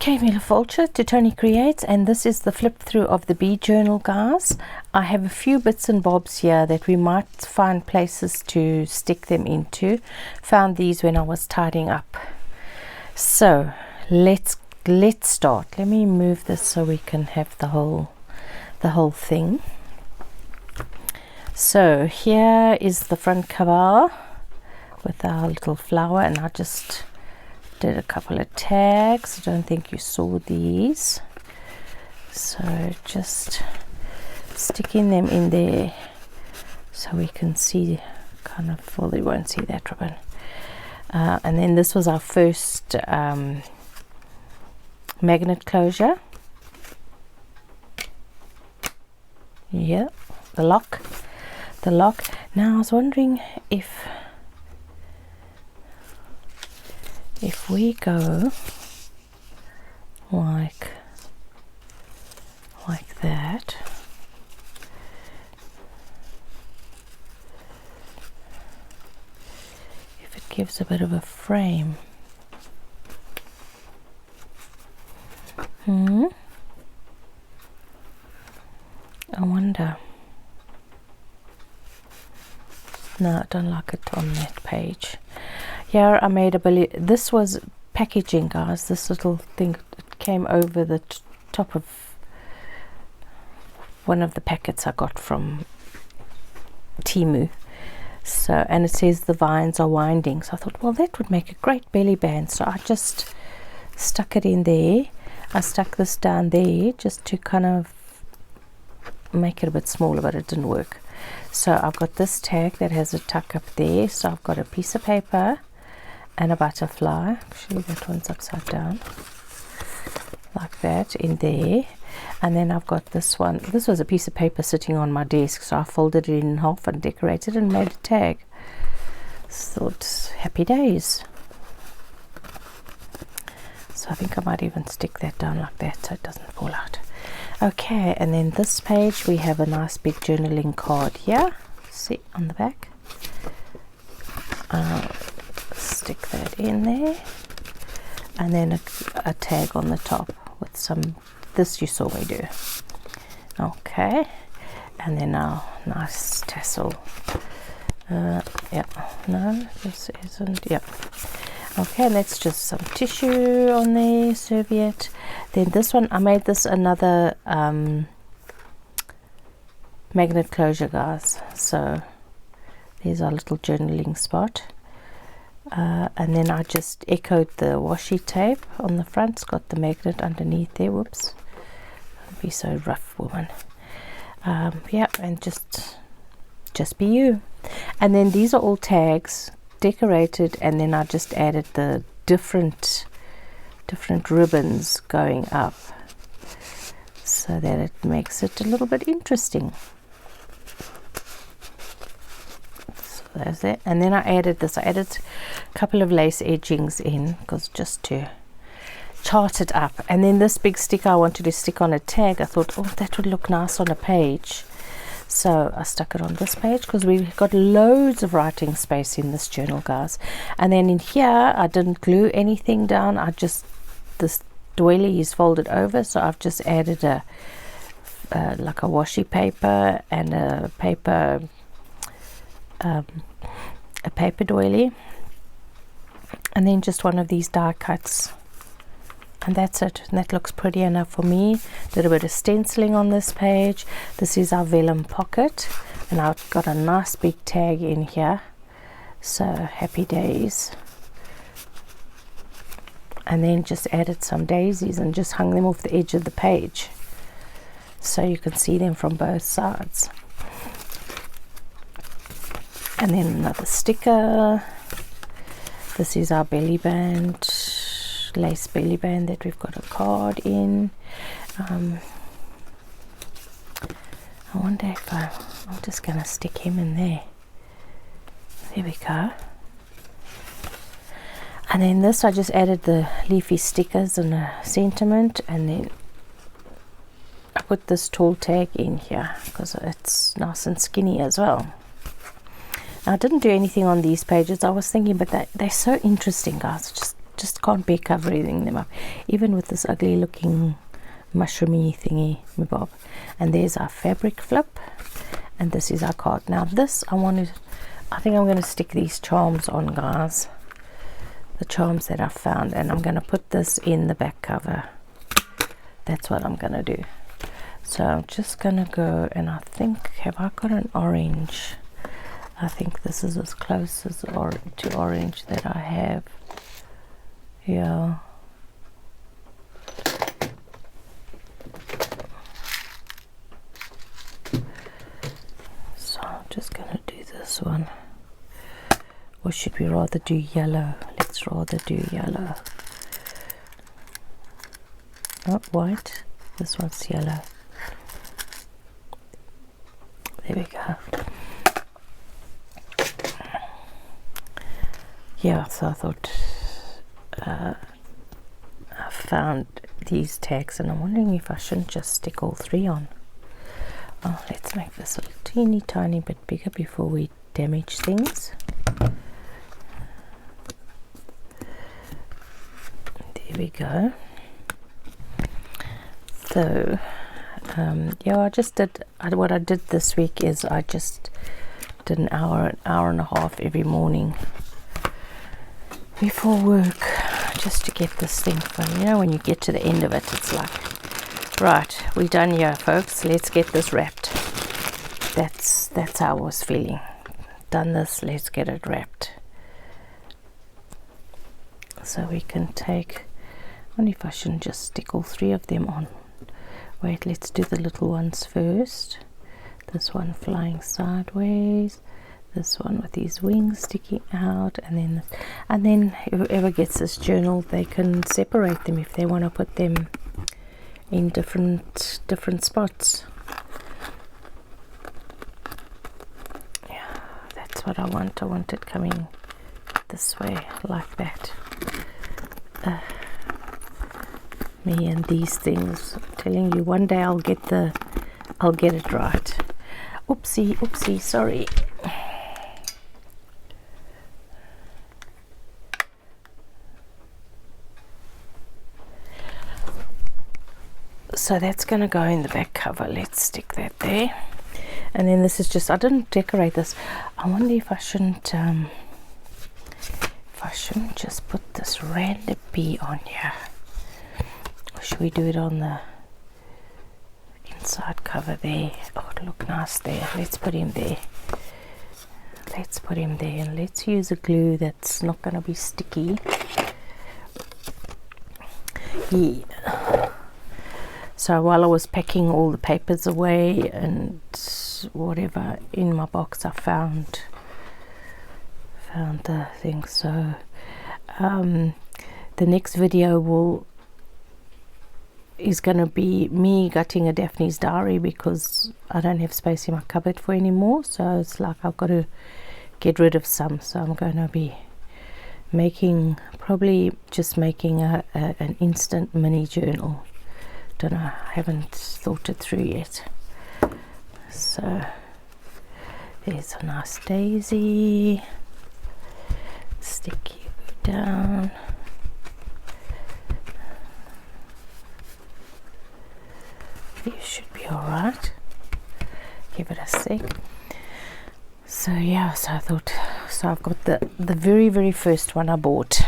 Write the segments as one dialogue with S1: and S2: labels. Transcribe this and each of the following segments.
S1: Okay, Mila Fulcher to Toni Creates, and this is the flip through of the bee journal, guys. I have a few bits and bobs here that we might find places to stick them into. Found these when I was tidying up. So let's start. Let me move this so we can have the whole thing. So here is the front cover with our little flower, and I just did a couple of tags. I don't think you saw these, so just sticking them in there so we can see kind of, well, they won't see that ribbon. And then this was our first magnet closure. Yeah, the lock. Now I was wondering if we go like that, if it gives a bit of a frame. I wonder. No, I don't like it on that page. Here I made this was packaging, guys. This little thing, it came over the top of one of the packets I got from Temu. So, and it says the vines are winding, so I thought, well, that would make a great belly band. So I just stuck it in there. I stuck this down there just to kind of make it a bit smaller, but it didn't work. So I've got this tag that has a tuck up there. So I've got a piece of paper and a butterfly. Actually, that one's upside down, like that, in there. And then I've got this one. This was a piece of paper sitting on my desk, so I folded it in half and decorated and made a tag. Thought, happy days. So I think I might even stick that down like that so it doesn't fall out. Okay, and then this page we have a nice big journaling card here. See on the back. Stick that in there, and then a tag on the top with some. This you saw me do. Okay, and then our nice tassel. Yeah, no, this isn't. Yeah. Okay, that's just some tissue on there, serviette. Then this one, I made this another magnet closure, guys. So there's our little journaling spot. And then I just echoed the washi tape on the front. It's got the magnet underneath there. Whoops. Don't be so rough, woman. Yeah, and just be you. And then these are all tags, decorated, and then I just added the different ribbons going up so that it makes it a little bit interesting. So there's it. And then I added this. I added a couple of lace edgings in, because just to chart it up. And then this big sticker I wanted to stick on a tag. I thought, oh, that would look nice on a page. So I stuck it on this page because we've got loads of writing space in this journal, guys. And then in here, I didn't glue anything down. This doily is folded over, so I've just added like a washi paper and a paper doily, and then just one of these die cuts. And that's it, and that looks pretty enough for me. Did a bit of stenciling on this page. This is our vellum pocket, and I've got a nice big tag in here, so happy days. And then just added some daisies and just hung them off the edge of the page so you can see them from both sides. And then another sticker. This is our belly band, lace belly band that we've got a card in. I wonder if I'm just gonna stick him in there. There we go. And then this, I just added the leafy stickers and a sentiment, and then I put this tall tag in here because it's nice and skinny as well. Now, I didn't do anything on these pages. I was thinking, but they're so interesting, guys. Just just can't bear covering them up, even with this ugly looking mushroomy thingy bob. And there's our fabric flip, and this is our card. Now this I think I'm going to stick these charms on, guys, the charms that I found, and I'm going to put this in the back cover. That's what I'm going to do. So I'm just going to go, and I think, have I got an orange? I think this is as close as to orange that I have. Yeah. So I'm just going to do this one. Or should we rather do yellow? Let's rather do yellow. Not white. This one's yellow. There we go. Yeah, so I thought I found these tags, and I'm wondering if I shouldn't just stick all three on. Oh, let's make this a teeny tiny bit bigger before we damage things. There we go. So yeah, I just did what I did this week is I just did an hour and a half every morning before work, just to get this thing fun. You know, when you get to the end of it, it's like, right, we're done here, folks, let's get this wrapped. That's how I was feeling. Done this, let's get it wrapped. So we can take, I wonder if I shouldn't just stick all three of them on. Wait, let's do the little ones first. This one flying sideways, this one with these wings sticking out, and then whoever gets this journal, they can separate them if they want to put them in different spots. Yeah, that's what I want. I want it coming this way, like that. Me and these things. I'm telling you, one day I'll get it right. Oopsie, sorry. So that's going to go in the back cover. Let's stick that there. And then this is just, I didn't decorate this. I wonder if I shouldn't just put this random bee on here. Or should we do it on the inside cover there? Oh, it'll look nice there. Let's put him there. Let's put him there, and let's use a glue that's not going to be sticky. Yeah. So while I was packing all the papers away and whatever in my box, I found the thing. So the next video is going to be me gutting a Daphne's diary, because I don't have space in my cupboard for any more. So it's like I've got to get rid of some. So I'm going to be probably just making an instant mini journal. Don't know, I haven't thought it through yet. So there's a nice daisy. Stick you down. You should be alright. Give it a sec. So yeah, so I thought, so I've got the very, very first one I bought.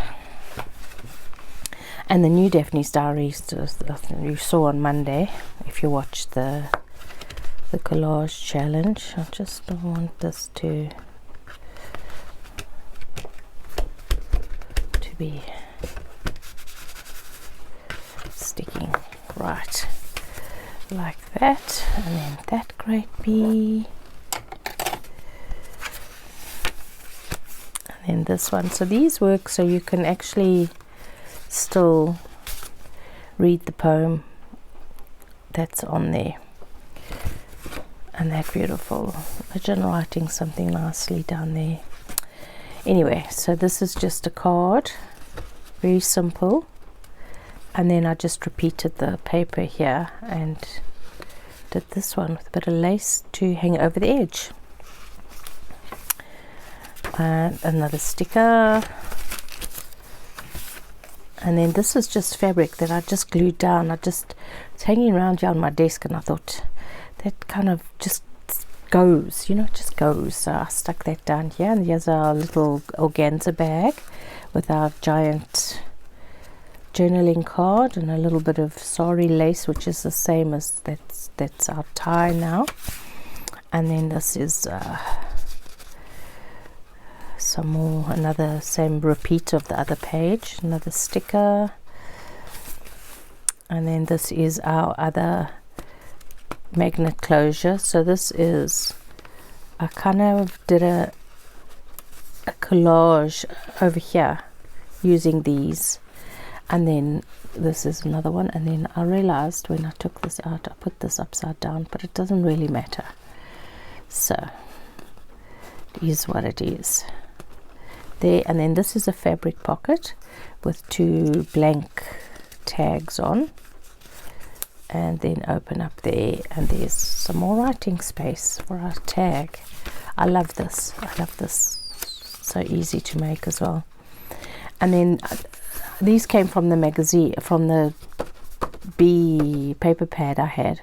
S1: And the new Daphne's Diaries you saw on Monday, if you watched the collage challenge. I just don't want this to be sticking right like that. And then that great bee. And then this one. So these work so you can actually still read the poem that's on there. And that beautiful. Imagine writing something nicely down there. Anyway, so this is just a card, very simple. And then I just repeated the paper here and did this one with a bit of lace to hang over the edge. And another sticker. And then this is just fabric that I just glued down. It's hanging around here on my desk, and I thought that kind of just goes, it just goes. So I stuck that down here, and here's our little organza bag with our giant journaling card and a little bit of sari lace, which is the same as that's our tie now. And then this is some more, another same repeat of the other page, another sticker. And then this is our other magnet closure. So this is, I kind of did a collage over here using these, and then this is another one. And then I realized when I took this out, I put this upside down, but it doesn't really matter, so it is what it is there. And then this is a fabric pocket with 2 blank tags on, and then open up there, and there's some more writing space for our tag. I love this, so easy to make as well. And then these came from the magazine, from the B paper pad I had,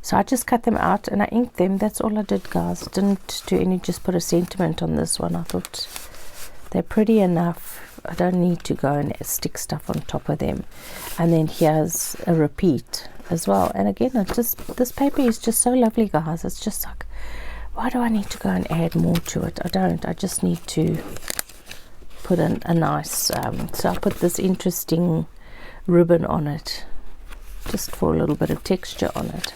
S1: so I just cut them out and I inked them. That's all I did, guys. Didn't do any, just put a sentiment on this one. I thought they're pretty enough, I don't need to go and stick stuff on top of them. And then here's a repeat as well, and again, this paper is just so lovely, guys. It's just like, why do I need to go and add more to it? I don't. I just need to put a nice so I put this interesting ribbon on it just for a little bit of texture on it.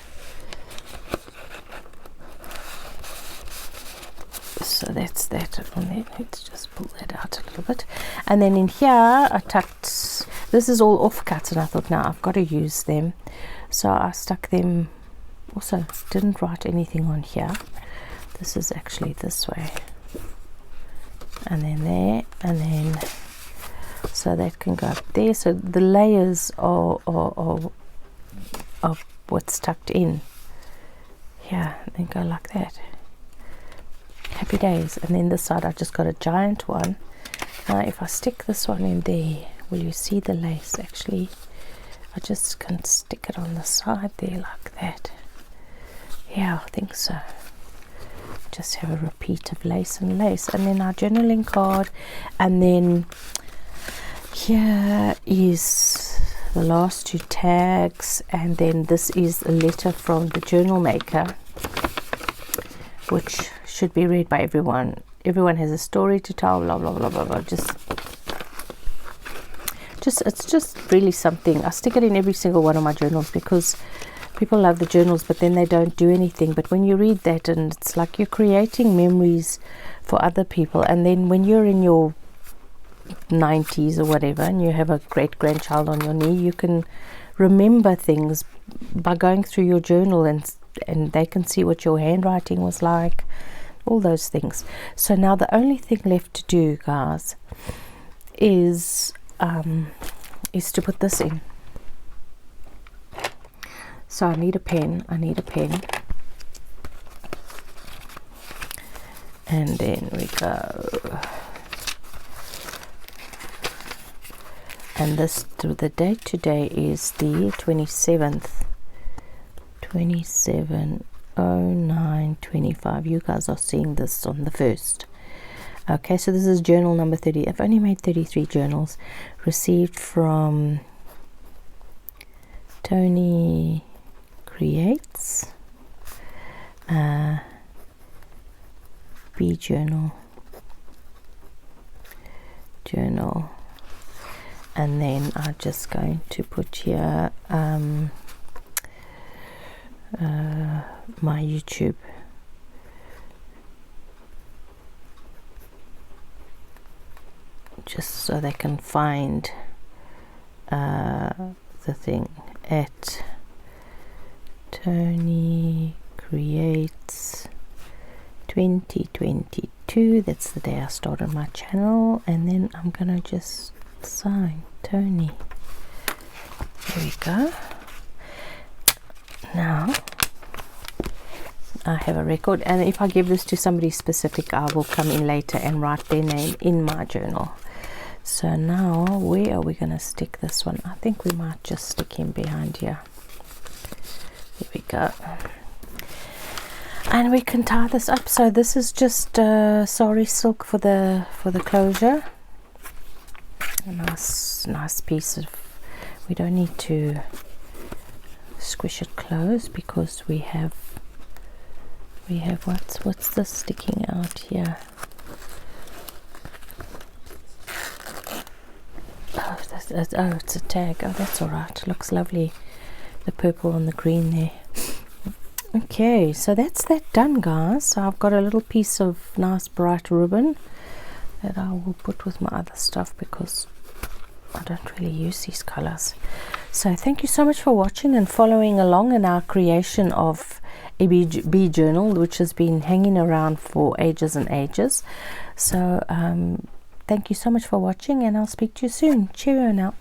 S1: So that's that on there. Let's just pull that out a little bit. And then in here I tucked, this is all offcuts, and I thought, now I've got to use them, so I stuck them. Also didn't write anything on here. This is actually this way, and then there, and then so that can go up there. So the layers are what's tucked in here, and then go like that. Happy days. And then this side I just got a giant one. Now if I stick this one in there, will you see the lace? Actually, I just can stick it on the side there like that. Yeah, I think so. Just have a repeat of lace and lace, and then our journaling card. And then here is the last 2 tags, and then this is a letter from the journal maker, which should be read by everyone. Everyone has a story to tell, blah blah blah blah blah. Just it's just really something. I stick it in every single one of my journals because people love the journals, but then they don't do anything. But when you read that, and it's like you're creating memories for other people, and then when you're in your 90s or whatever, and you have a great grandchild on your knee, you can remember things by going through your journal, and they can see what your handwriting was like, all those things. So now the only thing left to do, guys, is to put this in. So I need a pen, and then we go. And the date today is the 27th, 27/09/25. You guys are seeing this on the 1st. Okay, so this is journal number 30. I've only made 33 journals, received from Toni Creates, B journal, and then I'm just going to put here my YouTube. Just so they can find the thing at Toni Creates 2022. That's the day I started my channel, and then I'm gonna just sign Toni. There we go. Now I have a record, and if I give this to somebody specific, I will come in later and write their name in my journal. So now where are we going to stick this one? I think we might just stick him behind here. There we go. And we can tie this up. So this is just sari silk for the closure. A nice piece of, we don't need to squish it close because we have what's this sticking out here? Oh, it's a tag. Oh, that's all right. Looks lovely, the purple and the green there. Okay, so that's that done, guys. So I've got a little piece of nice bright ribbon that I will put with my other stuff because I don't really use these colors. So thank you so much for watching and following along in our creation of a bee journal, which has been hanging around for ages and ages. So thank you so much for watching, and I'll speak to you soon. Cheerio now.